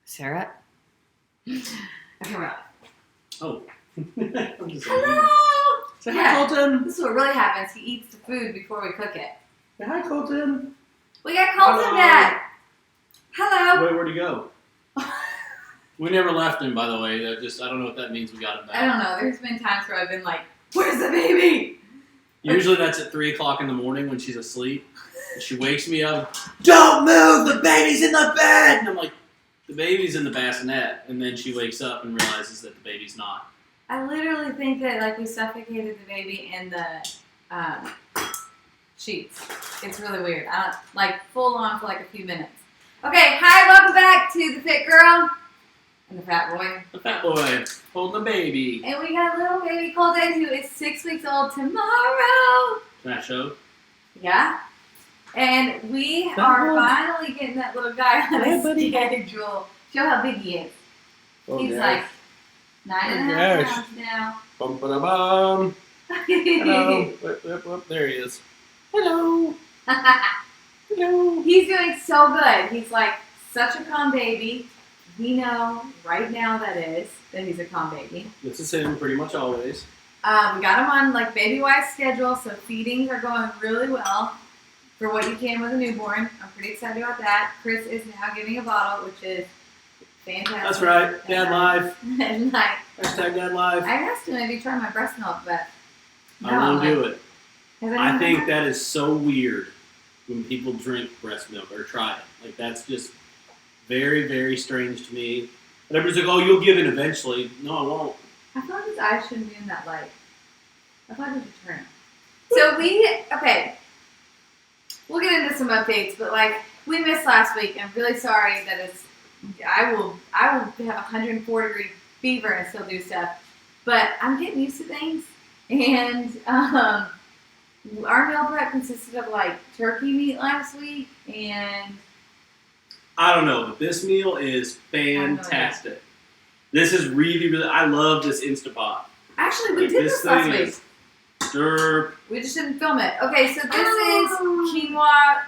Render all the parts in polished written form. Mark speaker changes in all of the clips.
Speaker 1: Sarah? Okay, we're up.
Speaker 2: Oh.
Speaker 1: Hello!
Speaker 2: Say hi, Colton.
Speaker 1: This is what really happens. He eats the food before we cook it.
Speaker 2: Say hi, Colton.
Speaker 1: We got Colton back. Hello.
Speaker 2: Wait, where'd he go? We never left him, by the way. I don't know what that means. We got him back.
Speaker 1: I don't know. There's been times where I've been like, where's the baby?
Speaker 2: Usually that's at 3 o'clock in the morning when she's asleep. And she wakes me up. Don't move! The baby's in the bed! And I'm like, the baby's in the bassinet. And then she wakes up and realizes that the baby's not.
Speaker 1: I literally think that like we suffocated the baby in the sheets. It's really weird. I don't like full on for like a few minutes. Okay, hi, welcome back to the Fit Girl and the Fat Boy.
Speaker 2: The fat boy holding the baby.
Speaker 1: And we got little baby Colton who is 6 weeks old tomorrow.
Speaker 2: Can I show?
Speaker 1: Yeah. And we are finally getting that little guy on a schedule. Show how big he is. He's like 9.5 pounds now.
Speaker 2: Bum-ba-da-bum. Hello. Whoop. There he is. Hello. Hello.
Speaker 1: He's doing so good. He's like such a calm baby. We know right now that he's a calm baby.
Speaker 2: This is him pretty much always.
Speaker 1: We got him on like baby-wise schedule, so feedings are going really well for what you can with a newborn. I'm pretty excited about that. Chris is now giving a bottle, which is fantastic.
Speaker 2: That's right. Dad live.
Speaker 1: And like,
Speaker 2: Hashtag Dad live.
Speaker 1: I asked him if he tried my breast milk, but no,
Speaker 2: I won't do it. I think
Speaker 1: that.
Speaker 2: that is so weird when people drink breast milk or try it. Like, that's just very, very strange to me. And everybody's like, oh, you'll give it eventually. No, I won't.
Speaker 1: I feel like his eyes shouldn't be in that light. I thought he should turn. So we'll get into some updates, but like, we missed last week. I'm really sorry that I will have 104-degree fever and still do stuff, but I'm getting used to things. And our meal prep consisted of like turkey meat last week, and
Speaker 2: I don't know, but this meal is fantastic. This is really, really, I love this InstantPot.
Speaker 1: Actually, we did this last week.
Speaker 2: Stir.
Speaker 1: We just didn't film it. Okay, so this is quinoa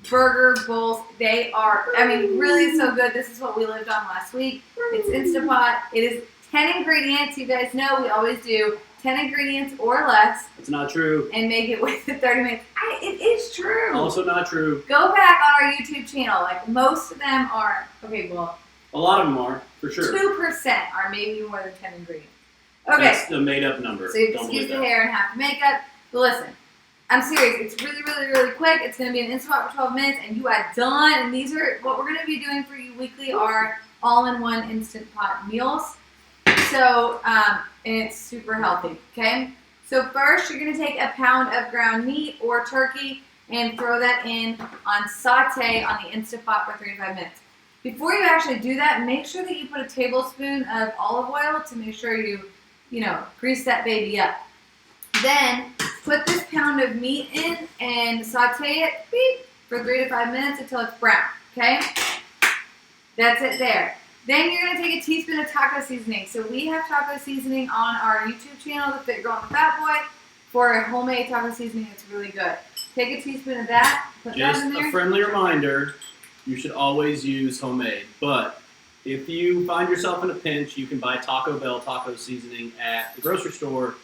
Speaker 1: burger bowls. They are, really so good. This is what we lived on last week. It's InstantPot. It is 10 ingredients. You guys know we always do 10 ingredients or less.
Speaker 2: It's not true.
Speaker 1: And make it within 30 minutes. It is true.
Speaker 2: Also not true.
Speaker 1: Go back on our YouTube channel. Like, most of them are,
Speaker 2: a lot of them are, for sure.
Speaker 1: 2% are maybe more than 10 ingredients. Okay.
Speaker 2: That's the made-up number.
Speaker 1: So you excuse the hair and half the makeup. But listen, I'm serious. It's really, really, really quick. It's going to be an InstantPot for 12 minutes, and you are done. And these are what we're going to be doing for you weekly are all-in-one InstantPot meals. So, and it's super healthy, okay? So first, you're going to take a pound of ground meat or turkey and throw that in on Saute on the InstantPot for 3 to 5 minutes. Before you actually do that, make sure that you put a tablespoon of olive oil to make sure you grease that baby up. Then, put this pound of meat in and saute it for 3 to 5 minutes until it's brown, okay? That's it there. Then you're going to take a teaspoon of taco seasoning. So we have taco seasoning on our YouTube channel, The Fit Girl and the Fat Boy, for a homemade taco seasoning. It's really good. Take a teaspoon of that, put that in there.
Speaker 2: Just a friendly reminder, you should always use homemade. But if you find yourself in a pinch, you can buy Taco Bell taco seasoning at the grocery store.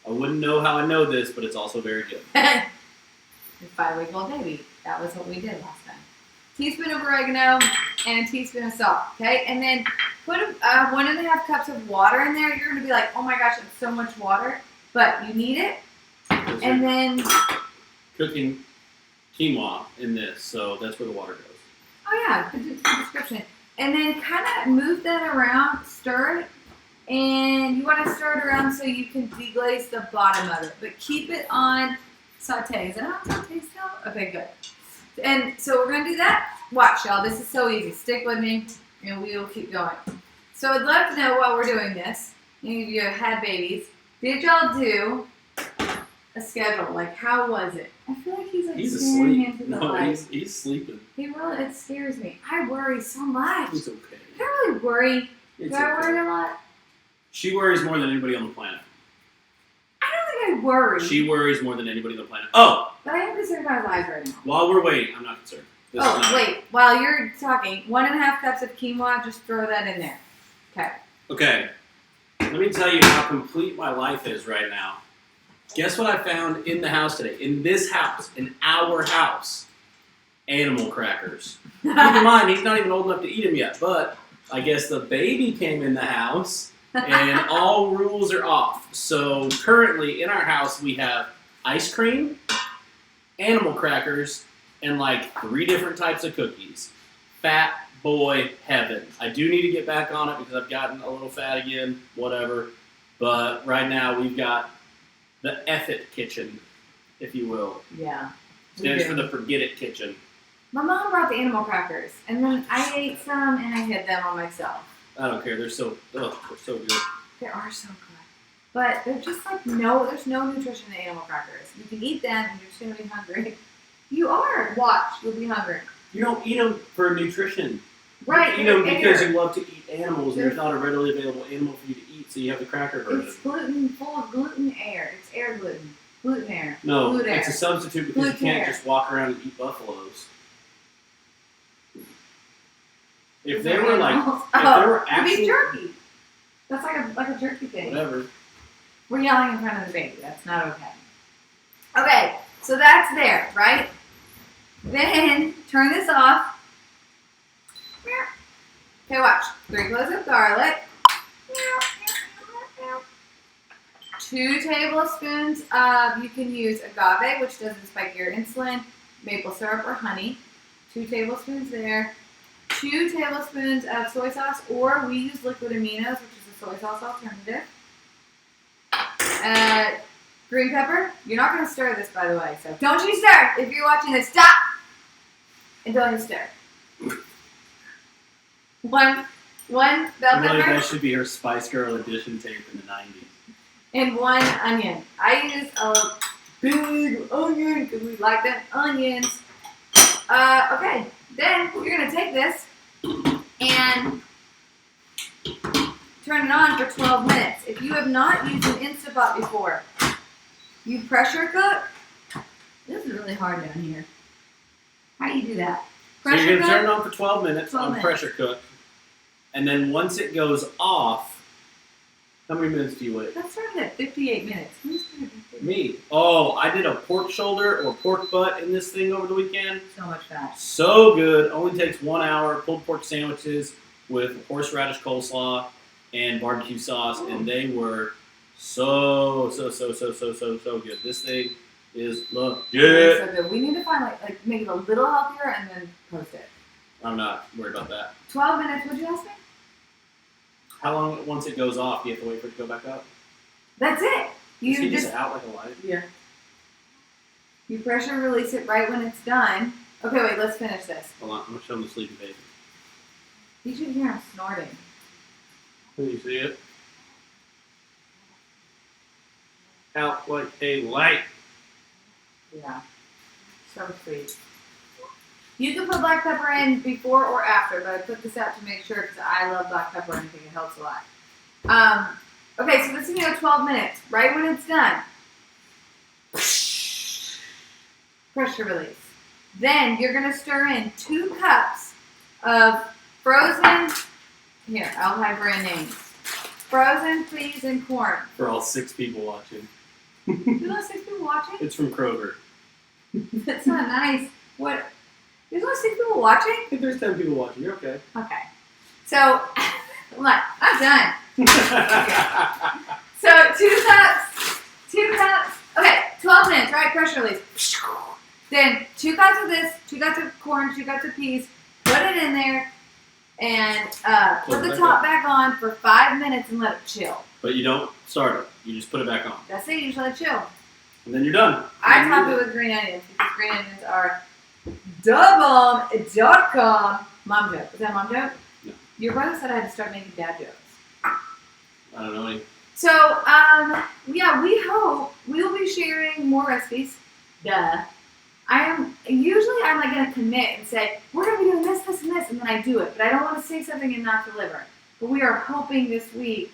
Speaker 2: I wouldn't know how I know this, but it's also very good.
Speaker 1: The 5-week-old baby. That was what we did last time. Teaspoon of oregano and a teaspoon of salt, okay? And then put 1.5 cups of water in there. You're going to be like, oh my gosh, it's so much water. But you need it. And then
Speaker 2: cooking quinoa in this, so that's where the water goes.
Speaker 1: Oh yeah, good description. And then kind of move that around, stir it. And you want to stir it around so you can deglaze the bottom of it. But keep it on saute. Is it on saute still? Okay, good. And so we're going to do that. Watch, y'all. This is so easy. Stick with me, and we will keep going. So I'd love to know while we're doing this, any of you have had babies, did y'all do a schedule? Like, how was it? I feel like he's
Speaker 2: asleep.
Speaker 1: Into the
Speaker 2: No,
Speaker 1: light.
Speaker 2: he's sleeping.
Speaker 1: It scares me. I worry so much.
Speaker 2: He's okay.
Speaker 1: I don't really worry. Do I worry a lot?
Speaker 2: She worries more than anybody on the planet.
Speaker 1: I don't think I worry.
Speaker 2: She worries more than anybody on the planet. Oh!
Speaker 1: But I am concerned about life right now.
Speaker 2: While we're waiting, I'm not concerned. This is not-
Speaker 1: wait. While you're talking, 1.5 cups of quinoa, just throw that in there. Okay.
Speaker 2: Okay. Let me tell you how complete my life is right now. Guess what I found in the house today? In this house, in our house. Animal crackers. Keep in mind, he's not even old enough to eat them yet, but I guess the baby came in the house and all rules are off. So currently in our house we have ice cream, animal crackers, and like 3 different types of cookies. Fat boy heaven. I do need to get back on it because I've gotten a little fat again, whatever. But right now we've got the F It kitchen, if you will.
Speaker 1: Yeah.
Speaker 2: Stands for the Forget It kitchen.
Speaker 1: My mom brought the animal crackers, and then I ate some and I hid them on myself.
Speaker 2: I don't care. They're so good.
Speaker 1: They are so good. But they're just like, there's no nutrition in animal crackers. You can eat them and you're just going to be hungry. You are. Watch. You'll be hungry.
Speaker 2: You don't eat them for nutrition.
Speaker 1: Right.
Speaker 2: You eat them because you love to eat animals and there's not a readily available animal for you to eat, so you have the cracker version.
Speaker 1: It's gluten, full of gluten air. It's air gluten. Gluten air.
Speaker 2: No,
Speaker 1: gluten
Speaker 2: it's
Speaker 1: air.
Speaker 2: a substitute because
Speaker 1: Gluten
Speaker 2: you can't
Speaker 1: air.
Speaker 2: just walk around and eat buffaloes. If
Speaker 1: Is
Speaker 2: they
Speaker 1: that
Speaker 2: were like,
Speaker 1: animals?
Speaker 2: if there were actual,
Speaker 1: beef jerky. That's like a jerky thing.
Speaker 2: whatever.
Speaker 1: We're yelling in front of the baby. That's not okay. Okay, so that's there, right? Then turn this off. Okay, watch. 3 cloves of garlic. 2 tablespoons of, you can use agave, which doesn't spike your insulin, maple syrup or honey. 2 tablespoons there. 2 tablespoons of soy sauce, or we use liquid aminos, which is a soy sauce alternative. Green pepper. You're not going to stir this, by the way, so don't you stir. If you're watching this, stop! And don't you stir. One bell
Speaker 2: Really,
Speaker 1: pepper
Speaker 2: that should be her Spice Girl edition tape in the 90s.
Speaker 1: and 1 onion. I use a big onion because we like them onions. Okay, then you're going to take this and turn it on for 12 minutes. If you have not used an InstantPot before, you pressure cook. This is really hard down here. How do you do that?
Speaker 2: So you're going to
Speaker 1: cook.
Speaker 2: turn it on for 12 minutes
Speaker 1: 12
Speaker 2: on
Speaker 1: minutes.
Speaker 2: pressure cook. And then once it goes off, how many minutes do you wait?
Speaker 1: That started at 58 minutes. Who's gonna do 58?
Speaker 2: Me. Oh, I did a pork shoulder or pork butt in this thing over the weekend.
Speaker 1: So much fat.
Speaker 2: So good. Only takes 1 hour. Pulled pork sandwiches with horseradish coleslaw and barbecue sauce, and they were so good. This thing is legit.
Speaker 1: So good. We need to find like make it a little healthier and then post it.
Speaker 2: I'm not worried about that.
Speaker 1: 12 minutes. Would you ask me?
Speaker 2: How long once it goes off? Do you have to wait for it to go back up?
Speaker 1: That's it.
Speaker 2: Is he
Speaker 1: You
Speaker 2: just out like a light?
Speaker 1: yeah. You pressure release it right when it's done. Okay, wait. Let's finish this.
Speaker 2: Hold on, I'm gonna show him the sleepy baby.
Speaker 1: You should hear him snorting.
Speaker 2: Can you see it? Out like a light.
Speaker 1: Yeah. So sweet. You can put black pepper in before or after, but I put this out to make sure because I love black pepper and I think it helps a lot. Okay, so this is going to go 12 minutes. Right when it's done, pressure release. Then you're going to stir in 2 cups of frozen, here, I'll have brand names. Frozen peas and corn.
Speaker 2: For all 6 people watching.
Speaker 1: You know 6 people watching?
Speaker 2: It's from Kroger.
Speaker 1: That's not nice. What? There's only 6 people watching?
Speaker 2: I think there's 10 people watching. You're okay.
Speaker 1: Okay. So, look, I'm done. So, 2 cups. Okay, 12 minutes, right? Pressure release. Then 2 cups of this, 2 cups of corn, 2 cups of peas. Put it in there and put the top back on for 5 minutes and let it chill.
Speaker 2: But you don't start it. You just put it back on.
Speaker 1: That's it. You just let it chill.
Speaker 2: And then you're done.
Speaker 1: I top it with green onions because green onions are thebomb.com. Mom joke. Is that a mom joke?
Speaker 2: No.
Speaker 1: Your brother said I had to start making dad jokes.
Speaker 2: I don't know any.
Speaker 1: So, yeah, we hope we will be sharing more recipes. Duh. I'm like going to commit and say, we're going to be doing this, this, and this, and then I do it. But I don't want to say something and not deliver. But we are hoping this week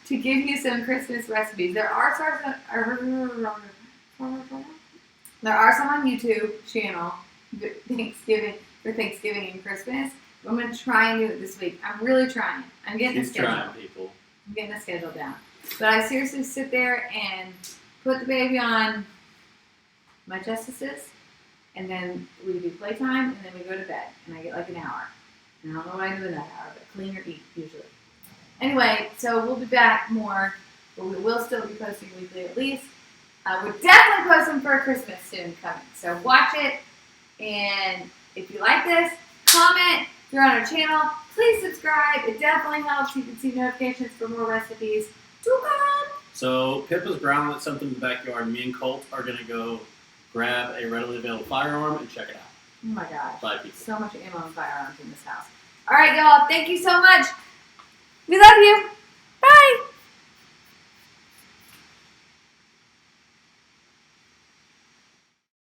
Speaker 1: to give you some Christmas recipes. There are some on YouTube channel. Thanksgiving and Christmas. I'm gonna try and do it this week. I'm really trying. I'm getting a
Speaker 2: Keep
Speaker 1: schedule.
Speaker 2: trying, people.
Speaker 1: I'm getting a schedule down. But I seriously sit there and put the baby on my justices, and then we do playtime, and then we go to bed, and I get like an hour. And I don't know what I do in that hour, but clean or eat usually. Anyway, so we'll be back more, but we will still be posting weekly at least. We're definitely posting for Christmas soon coming. So watch it, and if you like this, comment. If you're on our channel, please subscribe. It definitely helps. You can see notifications for more recipes to come.
Speaker 2: So Pippa's growling at something in the backyard. Me and Colt are going to go grab a readily available firearm and check it out.
Speaker 1: Oh my gosh.
Speaker 2: Bye, people.
Speaker 1: So much ammo and firearms in this house. All right, y'all. Thank you so much. We love you. Bye.